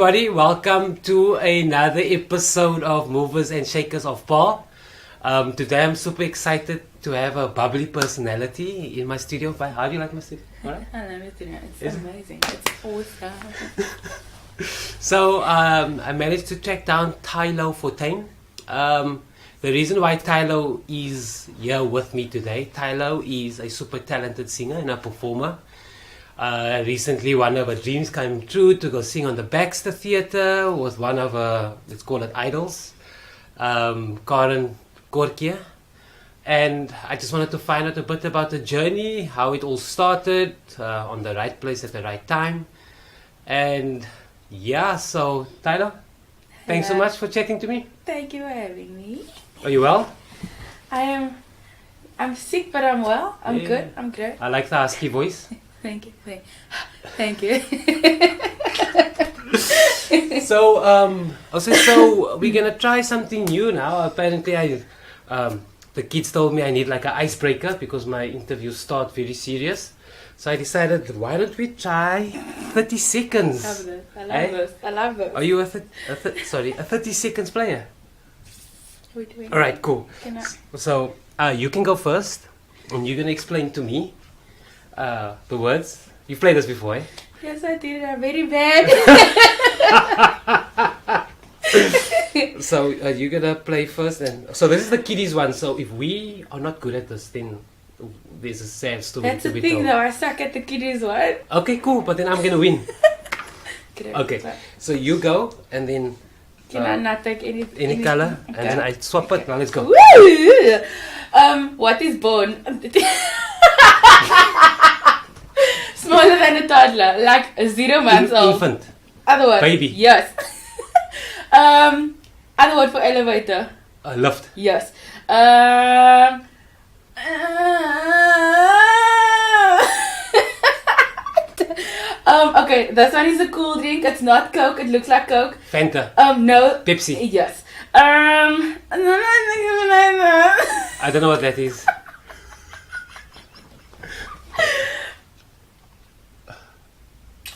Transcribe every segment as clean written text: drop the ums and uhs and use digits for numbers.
everybody, welcome to another episode of Movers and Shakers of Paarl. Today I'm super excited to have a bubbly personality in my studio. How do you like my studio? Right? I love your studio. It's amazing. It's awesome. So I managed to track down Tylo Fortuin. The reason why Tylo is here with me today, Tylo is a super talented singer and a performer. Recently one of her dreams came true to go sing on the Baxter Theatre with one of her, let's call it idols, Karen Korkia. And I just wanted to find out a bit about the journey, how it all started, on the right place at the right time. And yeah, so Tylo, thanks so much for chatting to me. Thank you for having me. Are you well? I'm sick, but I'm well. I'm good. I'm great. I like the husky voice. Thank you. Thank you. So we're gonna try something new now. Apparently, the kids told me I need like an icebreaker because my interviews start very serious. So I decided, why don't we try 30 seconds? I love this. Are you a 30 seconds player? Wait. All right, cool. So you can go first, and you're gonna explain to me the words. You've played this before, eh? Yes, I did. I'm very bad. So you're gonna play first, and so this is the kiddies one. So if we are not good at this, then there's a sad story. That's the thing, though. I suck at the kiddies one. Okay, cool. But then I'm gonna win. Okay. Right. So you go, and then Can I not take any color, Okay. and then I swap it. Now let's go. Woo! What is born? Smaller than a toddler, like 0 months old. Infant. Other word. Baby. Yes. Other word for elevator. Lift. Yes. Okay, this one is a cool drink. It's not Coke. It looks like Coke. Fanta. No. Pepsi. Yes. I don't know what that is.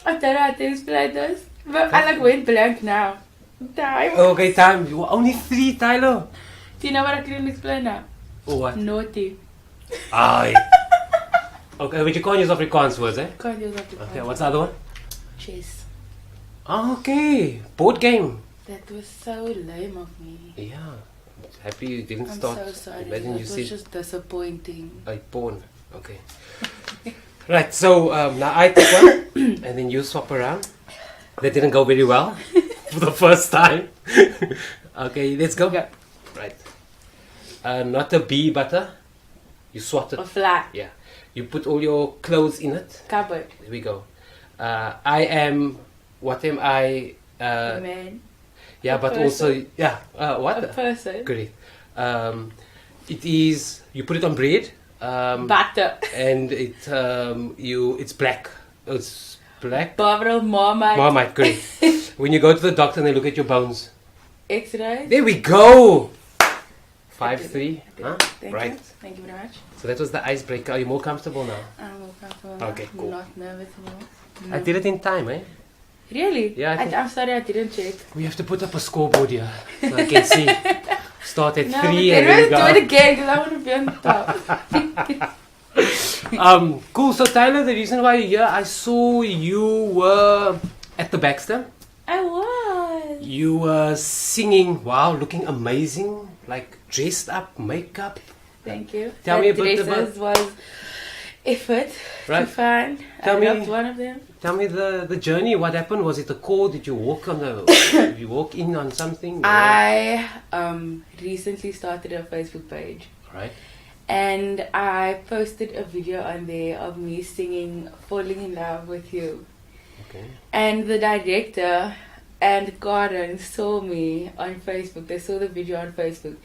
I don't know how to explain this. But I like went blank now. Time. Okay, time. You were only 3, Tylo. Do you know what I couldn't explain now? Oh, what? Naughty. Aye. Okay, but you can't use Afrikaans words, eh? Can't use that. Okay, what's the other one? Chess. Okay, board game. That was so lame of me. Yeah, happy you didn't I'm start. so sorry. Imagine That you was said just disappointing. a pawn. Okay. Right, so now I take one, and then you swap around. That didn't go very well for the first time. Okay, let's go. Right. Not a bee butter. You swap it. A flat. Yeah. You put all your clothes in it. Cupboard. There we go. I am. What am I? A man. Yeah, A but person. also yeah. What? A person. Great. It is. You put it on bread. Butter. And it's black. It's black. Barbara Marmite. Marmite. Great. When you go to the doctor and they look at your bones. X-ray. There we go. 5-3. Huh? Thank Right. you. Thank you very much. So that was the icebreaker. Are you more comfortable now? I'm more comfortable now. Okay, cool. Not nervous anymore. I did it in time, eh? Really? Yeah, I think- I'm sorry I didn't check. We have to put up a scoreboard here so I can see. Start at No, 3 but and then then we'll do it go. again because I want to be on top. Cool. So Tyler, the reason why you're here, I saw you were at the Baxter. I was. You were singing. Wow, looking amazing. Like dressed up, makeup. Thank you. Tell me a bit dresses was effort Right. to find. Tell I me- loved one of them. Tell me the journey. What happened? Was it a call? Did you walk on the? Did you walk in on something? I recently started a Facebook page. Right. And I posted a video on there of me singing Falling in Love with You. Okay. And the director and Karen saw me on Facebook. They saw the video on Facebook.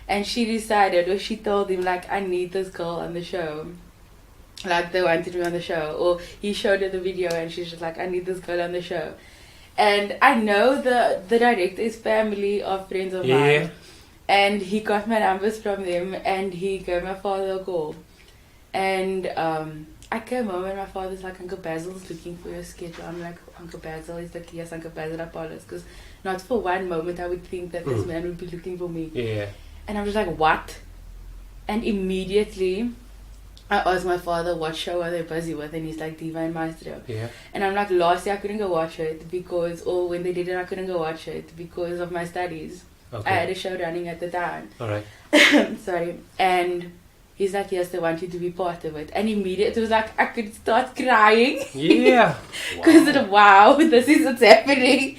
And she decided, or she told him, like, I need this girl on the show. Like, they wanted me on the show. Or he showed her the video and she's just like, I need this girl on the show. And I know the director is family of friends of mine. And he got my numbers from them and he gave my father a call. And I came home and my father's like, Uncle Basil's looking for your schedule. I'm like, Uncle Basil? He's like, yes, Uncle Basil Apollos. Because not for one moment I would think that this man would be looking for me. Yeah. And I was like, what? And immediately I asked my father, what show are they busy with? And he's like, Diva and Maestro. Yeah. And I'm like, last year I couldn't go watch it because, or when they did it, I couldn't go watch it because of my studies. Okay. I had a show running at the time. Alright. Sorry. And he's like, yes, they want you to be part of it. And immediately it was like, I could start crying. Yeah. Because wow, this is what's happening.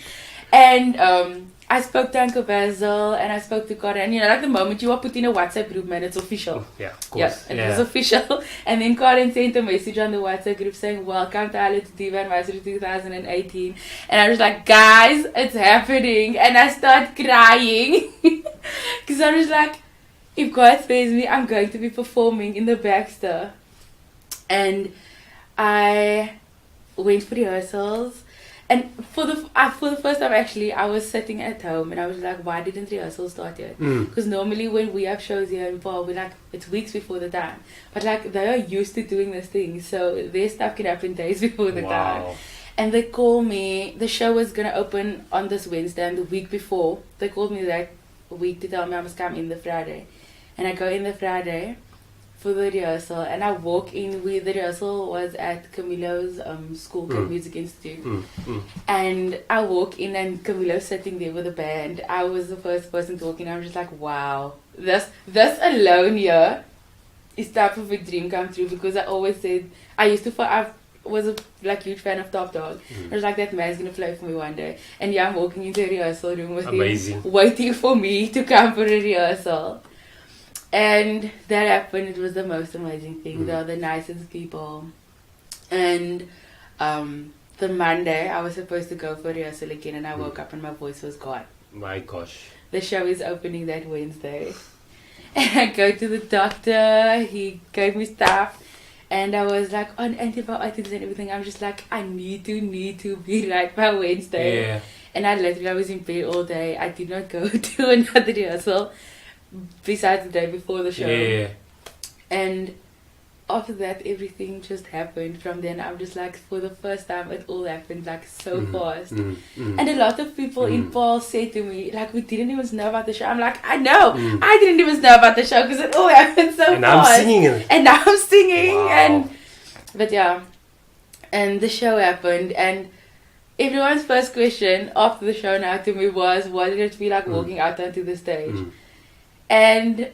And I spoke to Uncle Basil and I spoke to Karen. You know, like the moment you are put in a WhatsApp group, man, it's official. Yeah, of course. Yeah, and it was official. And then Karen sent a message on the WhatsApp group saying, welcome Tylo to Diva and Master 2018. And I was like, guys, it's happening. And I start crying. Because I was like, if God spares me, I'm going to be performing in the Baxter. And I went for rehearsals. And for the first time, actually, I was sitting at home and I was like, why didn't rehearsals start yet? Because normally when we have shows here in Paarl, we're like, it's weeks before the time. But like, they are used to doing this thing. So their stuff can happen days before the time. And they call me, the show was going to open on this Wednesday, and the week before, they called me that week to tell me I must come in the Friday. And I go in the Friday for the rehearsal, and I walk in where the rehearsal was at Camilo's school, Music Institute. And I walk in and Camilo's sitting there with a band. I was the first person to walk in. I was just like, wow, this alone here is type of a dream come true, because I always said, I was a huge fan of Top Dog. I was like, that man's gonna play for me one day. And yeah, I'm walking into a rehearsal room with him, waiting for me to come for a rehearsal. And that happened. It was the most amazing thing. They are the nicest people. And the Monday, I was supposed to go for rehearsal again, and I woke up and my voice was gone. My gosh. The show is opening that Wednesday. And I go to the doctor. He gave me stuff. And I was like on antibiotics and everything. I'm just like, I need to be right by Wednesday. Yeah. And I was in bed all day. I did not go to another rehearsal besides the day before the show. Yeah. And after that, everything just happened. From then, I'm just like, for the first time, it all happened like so fast. And a lot of people in Paarl said to me, like, we didn't even know about the show. I'm like, I know, I didn't even know about the show because it all happened so fast. And I'm singing it. And now I'm singing. Wow. But yeah, and the show happened, and everyone's first question after the show now to me was, what did it feel like walking out onto the stage? And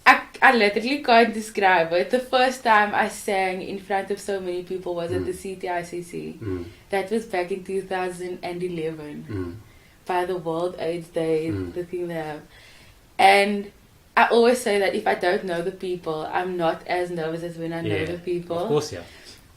I literally can't describe it. The first time I sang in front of so many people was at the CTICC. That was back in 2011 by the World AIDS Day, the thing they have. And I always say that if I don't know the people, I'm not as nervous as when I know the people. Of course, yeah.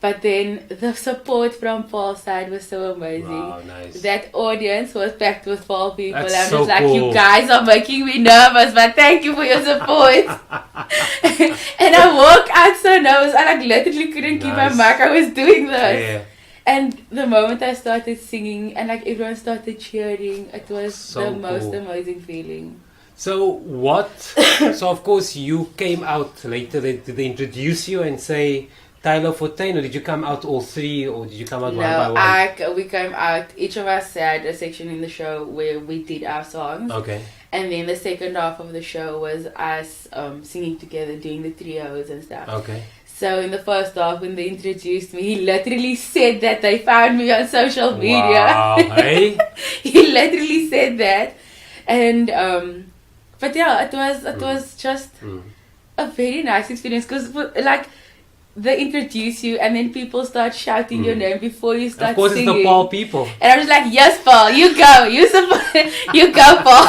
But then the support from Paarl's side was so amazing. Wow, nice. That audience was packed with Paarl people. That's I'm so just like, cool. you guys are making me nervous, but thank you for your support. And I walked out so nervous. I literally couldn't keep my mic. I was doing this. Yeah. And the moment I started singing and everyone started cheering, it was So the most cool. amazing feeling. So so of course you came out later. Did they introduce you and say Tylo Fortuin, or did you come out all three, or did you come out one by one? We came out, each of us had a section in the show where we did our songs. Okay. And then the second half of the show was us singing together, doing the trios and stuff. Okay. So in the first half, when they introduced me, he literally said that they found me on social media. Wow, hey? He literally said that. And but yeah, it was just a very nice experience, because they introduce you and then people start shouting your name before you start singing. Of course, it's the Paarl people. And I was like, yes, Paarl, you go, you go, Paarl.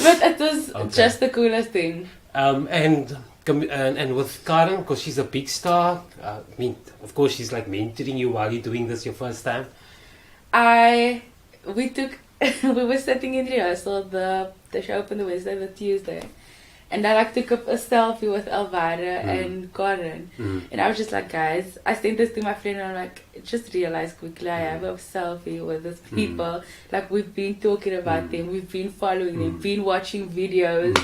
But it was just the coolest thing. And with Karen, because she's a big star, I mean, of course, she's mentoring you while you're doing this your first time. We were sitting in rehearsal, the show opened the Wednesday, the Tuesday. And I took up a selfie with Elvira and Karen. And I was just like, guys, I sent this to my friend and I'm like, just realize quickly, I have a selfie with these people. We've been talking about them, we've been following them, been watching videos.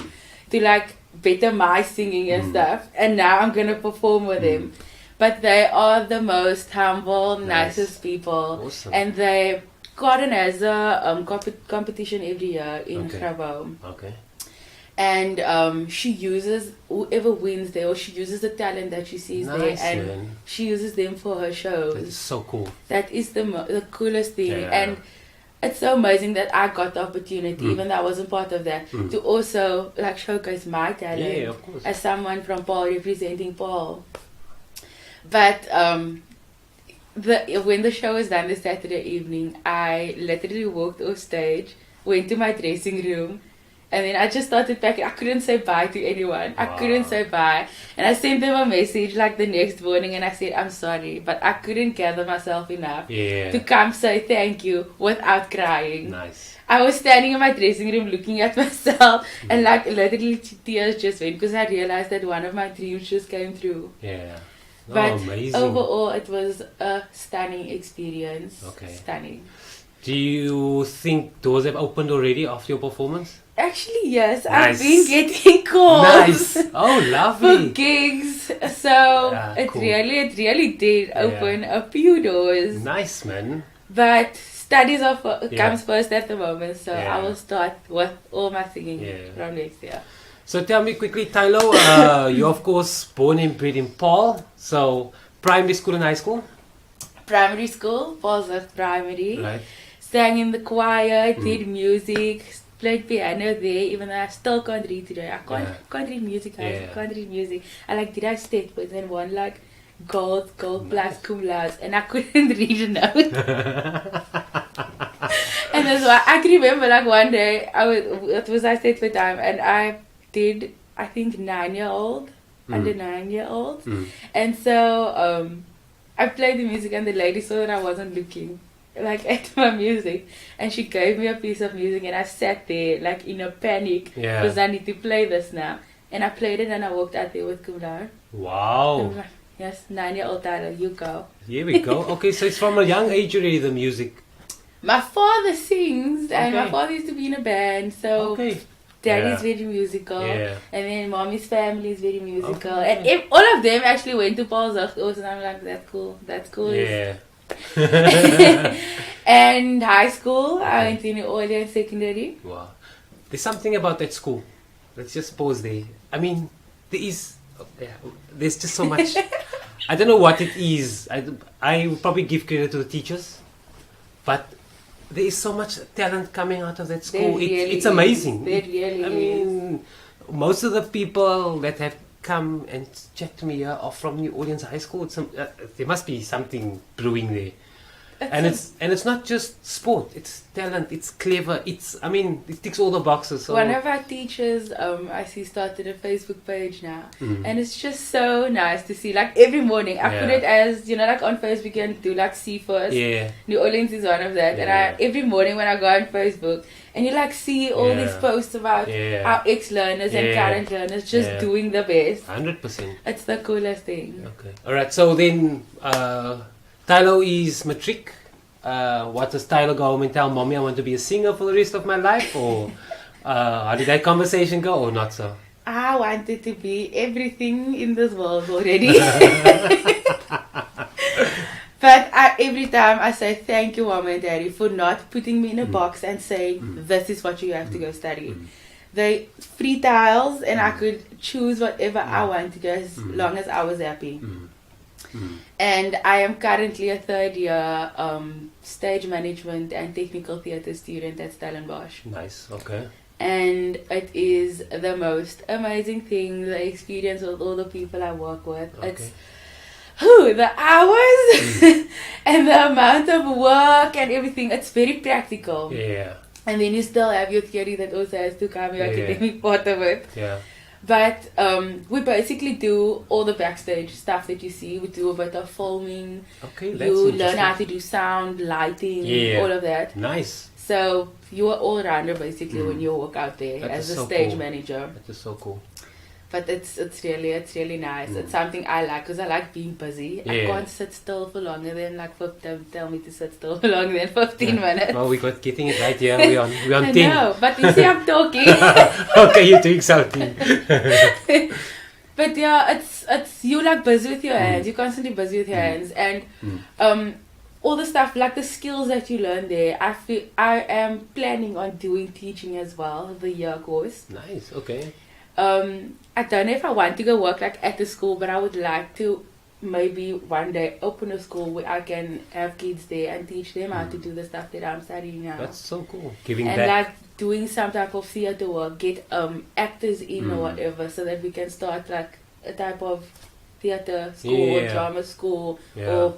better my singing and stuff, and now I'm gonna perform with them. But they are the most humble, nicest people, Awesome. and they Gordon has a competition every year in Grabo. Okay. And she uses whoever wins there, or she uses the talent that she sees there, and she uses them for her shows. That is so cool. That is the coolest thing, and it's so amazing that I got the opportunity, even though I wasn't part of that, to also like showcase my talent. Yeah, of course. As someone from Paarl representing Paarl. But when the show was done this Saturday evening, I literally walked off stage, went to my dressing room, and then I just started packing. I couldn't say bye to anyone. I couldn't say bye. And I sent them a message like the next morning, and I said, I'm sorry, but I couldn't gather myself enough to come say thank you without crying. Nice. I was standing in my dressing room looking at myself, and like literally tears just went, because I realized that one of my dreams just came true. Yeah. Oh, But amazing. overall, it was a stunning experience. Okay. Stunning. Do you think doors have opened already after your performance? Actually, yes. Nice. I've been getting calls. Nice. Oh, For lovely. gigs. So it cool. really did open a few doors. Nice, man. But studies comes first at the moment, so Yeah. I will start with all my singing from next year. So tell me quickly, Tylo, you're of course born and bred in Paarl. So primary school and high school? Primary school, Paulsworth Primary. Right. Sang in the choir, did music, played piano there, even though I still can't read today. I can't read music, guys. I can't read music. I like did I step but then one like gold plus cum laude, and I couldn't read a note. And that's why I can remember like one day I stayed for time, and I did I think 9-year-old, under 9-year-old, and so I played the music, and the lady saw that I wasn't looking like at my music, and she gave me a piece of music, and I sat there like in a panic because I need to play this now, and I played it, and I walked out there with cum laude. Wow. Yes, 9-year-old Tylo, you go. Here we go. Okay, so it's from a young age already, the music. My father sings, and my father used to be in a band, so daddy's very musical, and then mommy's family is very musical, and all of them actually went to Paul's also, and I'm like, that's cool. Yeah. And high school, I went to New Orleans Secondary. Wow. There's something about that school. Let's just pause there. I mean, there's just so much. I don't know what it is. I would probably give credit to the teachers, but there is so much talent coming out of that school. It's amazing. There really I mean, most of the people that have come and chat to me here are from New Orleans High School. There must be something brewing there. And it's not just sport, it's talent, it's clever, it ticks all the boxes. So. One of our teachers, I see, started a Facebook page now, and it's just so nice to see. Like every morning, I put it as, like on Facebook you can do like see first. Yeah. New Orleans is one of that, and every morning when I go on Facebook, and you like see all these posts about our ex-learners and current learners just doing the best. 100%. It's the coolest thing. Okay. Alright, so then Tylo is matric. What does Tylo go home and tell mommy I want to be a singer for the rest of my life? Or how did that conversation go, or not so? I wanted to be everything in this world already. But every time I say thank you, mom and daddy, for not putting me in a box and saying this is what you have to go study. They free tiles, and I could choose whatever I wanted as long as I was happy. And I am currently a third year stage management and technical theatre student at Stellenbosch. Nice, okay. And it is the most amazing thing, the experience with all the people I work with. Okay. It's the hours and the amount of work and everything. It's very practical. Yeah. And then you still have your theory that also has to come, your academic part of it. Yeah. But we basically do all the backstage stuff that you see. We do a bit of filming. Okay, that's you learn how to do sound, lighting, all of that. Nice. So you're all rounder basically when you walk out there as a so stage cool. manager. That is so cool. But it's really nice. It's something I like because I like being busy. I can't sit still for longer than like 15. Don't tell me to sit still for longer than 15 minutes. Well, we got getting it right here. We're on I 10. know, but you see, I'm talking. Okay, you're doing something. But yeah, it's you like busy with your hands. You're constantly busy with your hands, and all the stuff like the skills that you learn there. I am planning on doing teaching as well, the year course. Nice. Okay. I don't know if I want to go work like at the school, but I would like to maybe one day open a school where I can have kids there and teach them how to do the stuff that I'm studying now. That's so cool. Giving and back. like doing some type of theater work, get actors in or whatever, so that we can start like a type of theater school or drama school or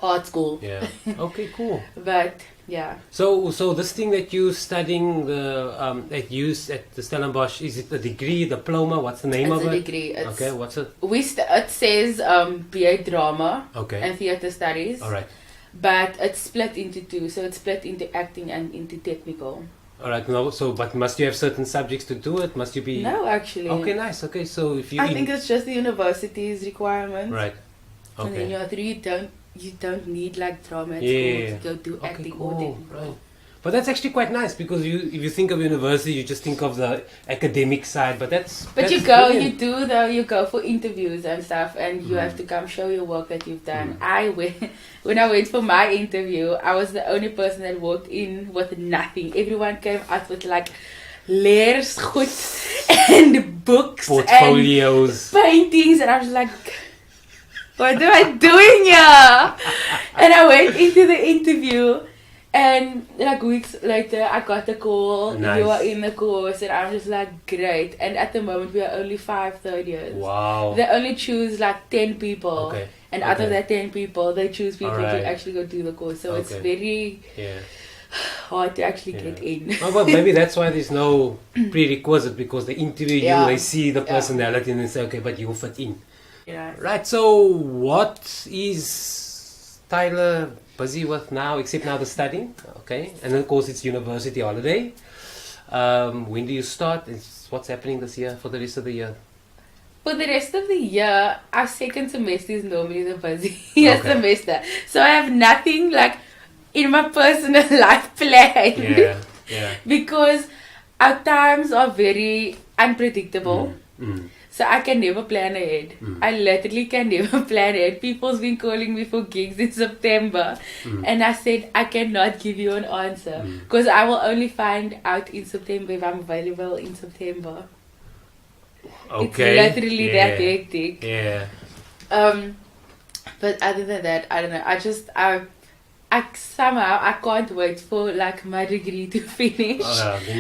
art school. Yeah. Okay, cool. But yeah. So this thing that you studying at the Stellenbosch, is it a degree, diploma? What's the name of it? It's a degree. Okay, what's it? It says BA drama Okay. and theater studies. All right. But it's split into two, so it's split into acting and into technical. All right. No. So, but must you have certain subjects to do it? Must you be? No, actually. Okay, nice. Okay, so if you. I think it's just the university's requirement. Right. Okay. And then you're through, you don't need like drama at school to go do acting or technical. Right. But that's actually quite nice because if you think of university, you just think of the academic side. But that's. But that's you go, brilliant. you go for interviews and stuff, and you have to come show your work that you've done. When I went for my interview, I was the only person that walked in with nothing. Everyone came out with like leersgoed and books, portfolios, and paintings, and I was like, what am I doing here? And I went into the interview, and like weeks later I got a call. Nice. You are in the course, and I'm just like, great. And at the moment we are only 5 third years. Wow. They only choose like 10 people. Okay. And out of that 10 people, they choose people Alright. to actually go do the course. So it's very hard to actually get in. Oh, well, maybe that's why there's no prerequisite, because they interview you, they see the personality, and they say, okay, but you'll fit in. Yeah. Right, so what is Tyler busy with now, except now the studying? Okay, and then of course it's university holiday. When do you start? What's happening this year for the rest of the year? For the rest of the year, our second semester is normally the busiest semester. So I have nothing like in my personal life planned. Yeah. Because our times are very unpredictable. So I can never plan ahead. I literally can never plan ahead. People's been calling me for gigs in September. And I said, I cannot give you an answer. Because I will only find out in September if I'm available in September. Okay. It's literally that hectic. Yeah. But other than that, I don't know. I somehow I can't wait for like my degree to finish.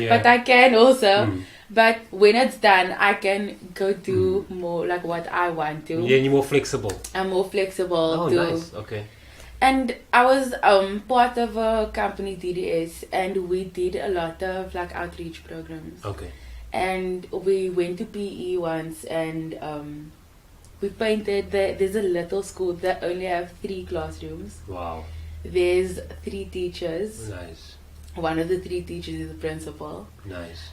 But I can also. But when it's done, I can go do more like what I want to. Yeah, you're more flexible. I'm more flexible. Oh, nice. Okay. And I was part of a company, DDS, and we did a lot of like outreach programs. Okay. And we went to PE once, and we painted. There's a little school that only have 3 classrooms. Wow. There's 3 teachers. Nice. One of the 3 teachers is the principal. Nice.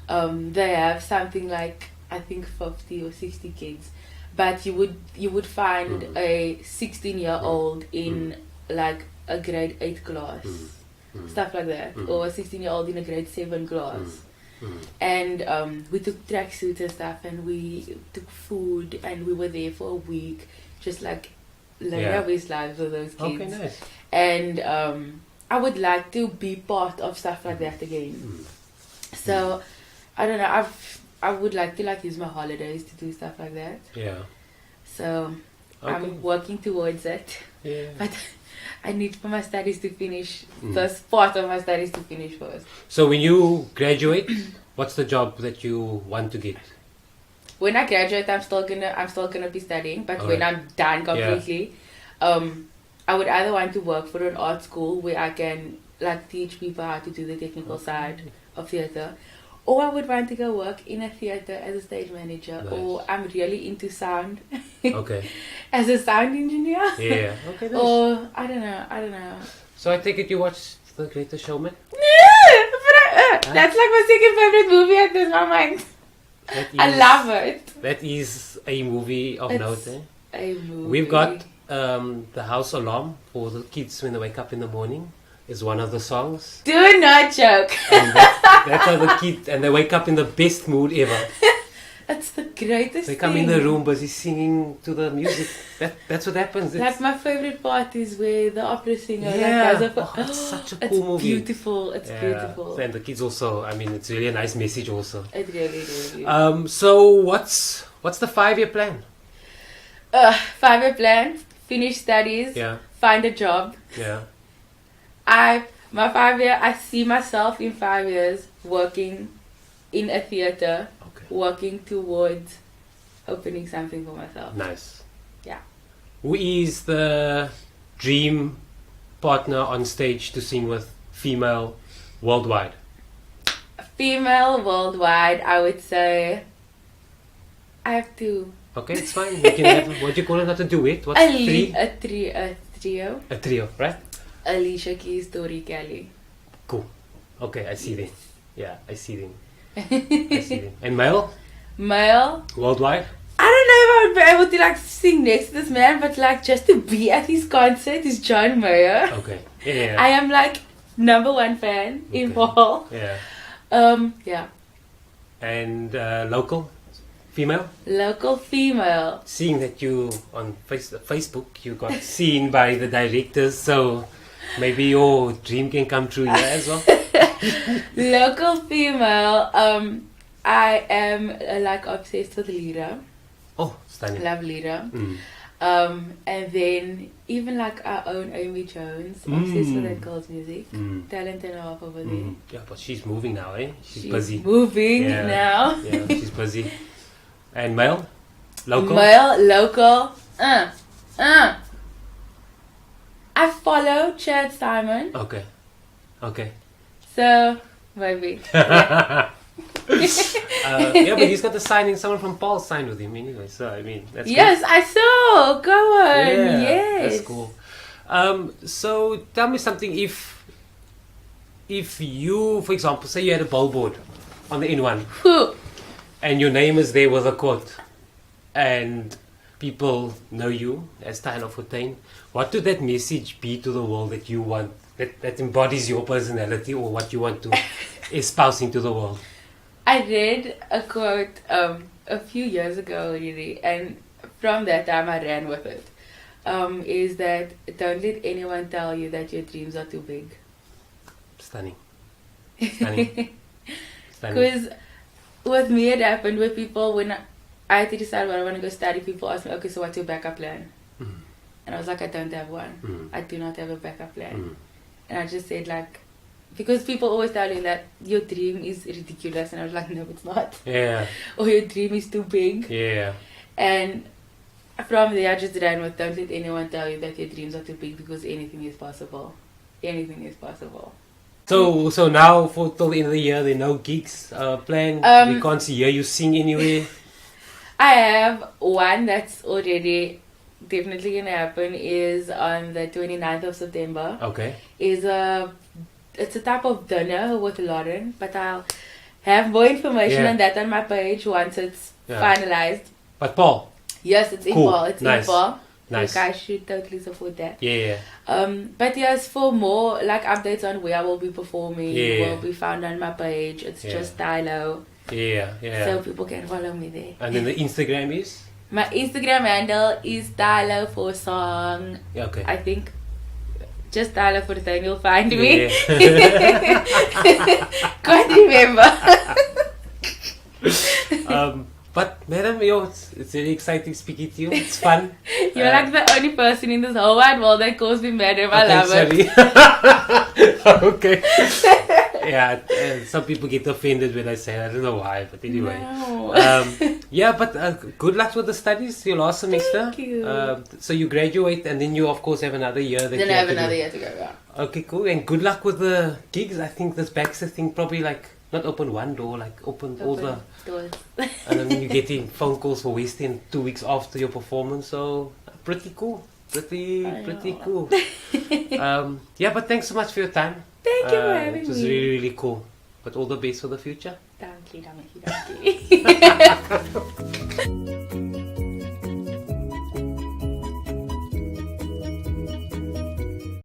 They have something like, I think 50 or 60 kids, but you would find a 16-year-old in like a grade 8 class, stuff like that, or a 16-year-old in a grade 7 class. And we took tracksuits and stuff, and we took food, and we were there for a week, just like living our best lives with those kids. Okay, nice. And I would like to be part of stuff like that again. So I don't know. I would like to like use my holidays to do stuff like that. Yeah. So I'm working towards it. Yeah. But I need for my studies to finish. This part of my studies to finish first. So when you graduate, what's the job that you want to get? When I graduate, I'm still gonna be studying. But when I'm done completely, I would either want to work for an art school where I can like teach people how to do the technical side of theatre, or I would want to go work in a theatre as a stage manager, or I'm really into sound. As a sound engineer. Yeah. Okay. Nice. Or I don't know. So I take it you watch The Greatest Showman? Yeah, but that's like my second favorite movie at this moment. I love it. That is a movie of note. Eh? A movie. We've got the house alarm for the kids when they wake up in the morning. Is one of the songs. Do not joke. And that's how the kids, and they wake up in the best mood ever. That's the greatest They come thing. in the room busy singing to the music. That's what happens. Like my favorite part is where the opera singer it's such a cool movie. Beautiful. It's beautiful. And the kids also, I mean, it's really a nice message also. It really is. So what's the 5-year plan? 5-year plan, finish studies, Yeah. find a job. Yeah. My 5-year, I see myself in 5 years working in a theater, working towards opening something for myself. Nice. Yeah. Who is the dream partner on stage to sing with, female, worldwide? Female worldwide, I would say. I have to. Okay, it's fine. You can have, what do you call it? Not a duet. What's three? A trio. A trio, right? Alicia Keys, Tori Kelly. Cool. Okay, I see them. Yeah, I see them. I see them. And male? Male? Worldwide? I don't know if I would be able to like sing next to this man, but like just to be at his concert is John Mayer. Okay. Yeah. I am like #1 fan in Paarl. Yeah. Yeah. And local? Female? Local female. Seeing that you on Facebook, you got seen by the directors, so maybe your dream can come true here as well. Local female. I am like obsessed with Lira. Oh, stunning. Love Lira. Mm. And then even like our own Amy Jones, obsessed with that girl's music. Talent and a half over there. Yeah, but she's moving now, eh? She's busy. Moving now. Yeah, she's busy. And male? Local? Male, local. I follow Chad Simon. Okay. Okay. So, maybe. Yeah, but he's got the signing. Someone from Paarl signed with him anyway. So I mean, that's yes, cool. I saw. Go on. Yeah, yes, that's cool. So tell me something. If you, for example, say you had a billboard on the N1, and your name is there with a quote, and people know you as Tylo Fortuin, what would that message be to the world that you want, that embodies your personality or what you want to espouse into the world? I read a quote a few years ago already, and from that time I ran with it. Is that don't let anyone tell you that your dreams are too big. Stunning. Stunning. Because with me it happened with people when I had to decide what I want to go study. People ask me, okay, so what's your backup plan? And I was like, I don't have one. I do not have a backup plan. And I just said like, because people always tell you that your dream is ridiculous, and I was like, no, it's not. Yeah. Or your dream is too big. Yeah. And from there, I just ran with, don't let anyone tell you that your dreams are too big, because anything is possible. Anything is possible. So now for till the end of the year, there are no gigs planned. We can't hear you sing anywhere. I have one that's already definitely gonna happen. Is on the 29th of September. Okay. It's a type of dinner with Lauren, but I'll have more information on that on my page once it's finalized. But Paarl? Yes, it's cool. in Paarl. It's nice. in Paarl. Nice. You guys should totally support that. Yeah. But yes, for more like updates on where I will be performing, will be found on my page. It's just Tylo. Yeah. So people can follow me there. And then the Instagram is? My Instagram handle is Tylo for song. Yeah, okay. I think just Tylo for Fortuin, you'll find me. Can't remember. But madam, it's really exciting speaking to you. It's fun. You're like the only person in this whole wide world that calls me madam. I love it. Okay. Yeah, some people get offended when I say that. I don't know why, but anyway. No. But good luck with the studies, your last semester. Thank you. So you graduate and then you of course have another year. Then I have another year to go, yeah. Okay, cool. And good luck with the gigs. I think this Baxter thing probably like, not open one door, like open all the doors. And then you getting phone calls for wasting 2 weeks after your performance. So pretty cool. Pretty cool. But thanks so much for your time. Thank you for having me. It was really, really cool. But all the best for the future. Thanks. donkey.